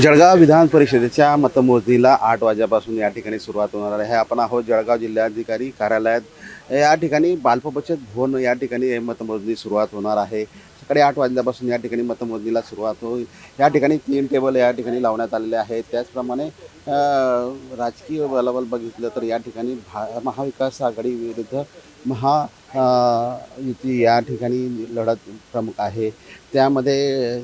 जळगाव विधान परिषदेच्या मतमोजणीला 8 वाजल्यापासून या ठिकाणी सुरुवात होणार आहे. आपण आहोत जळगाव जिल्हाधिकारी कार्यालयात. या ठिकाणी बालप बचत भवन या ठिकाणी हे मतमोजणी सुरुवात होणार आहे. सकाळी 8 वाजल्यापासून या ठिकाणी मतमोजणीला सुरुवात होईल. या ठिकाणी 3 टेबल या ठिकाणी लावण्यात आलेले आहेत. त्याचप्रमाणे राजकीय बलाबल बघितलं तर या ठिकाणी महाविकास आघाडी विरुद्ध युती या ठिकाणी लढत प्रमुख आहे. त्यामध्ये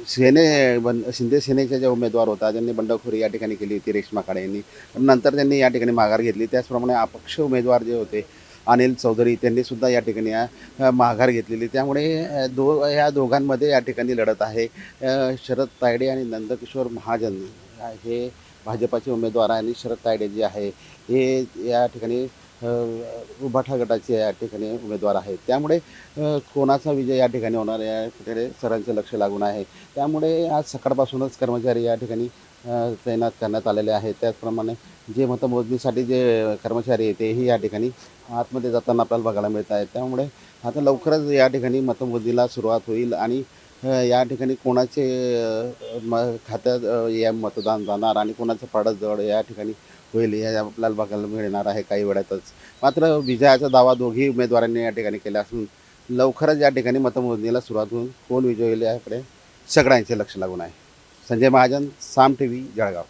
शिंदे सेनेच्या ज्या उमेदवार होता त्यांनी बंडखोरी या ठिकाणी केली होती रेश्मा खाडे यांनी. नंतर त्यांनी या ठिकाणी माघार घेतली. त्याचप्रमाणे अपक्ष उमेदवार जे होते अनिल चौधरी त्यांनी सुद्धा या ठिकाणी माघार घेतलेली. त्यामुळे या दोघांमध्ये या ठिकाणी लढत आहे. शरद तायडे आणि नंदकिशोर महाजन हे भाजपाचे उमेदवार आहे आणि शरद तायडे जे आहे हे या ठिकाणी उभाठा गटाचे या ठिकाणी उमेदवार आहेत. त्यामुळे कोणाचा विजय या ठिकाणी होणार याकडे सर्वांचं लक्ष लागून आहे. त्यामुळे आज सकाळपासूनच कर्मचारी या ठिकाणी तैनात करण्यात आलेले आहेत. त्याचप्रमाणे जे मतमोजणीसाठी जे कर्मचारी आहेत तेही या ठिकाणी आतमध्ये जाताना आपल्याला बघायला मिळत आहेत. त्यामुळे आता लवकरच या ठिकाणी मतमोजणीला सुरुवात होईल आणि या ठिकाणी कोणाचे खात्यात या मतदान जाणार आणि कोणाचं पाडत जवळ या ठिकाणी होईल हे आपल्याला बघायला मिळणार आहे काही वेळातच. मात्र विजयाचा दावा दोघी उमेदवारांनी या ठिकाणी केला असून लवकरच या ठिकाणी मतमोजणीला सुरुवात होऊन कोण विजय होईल याकडे सगळ्यांचे लक्ष लागून आहे. संजय महाजन, साम TV, जळगाव.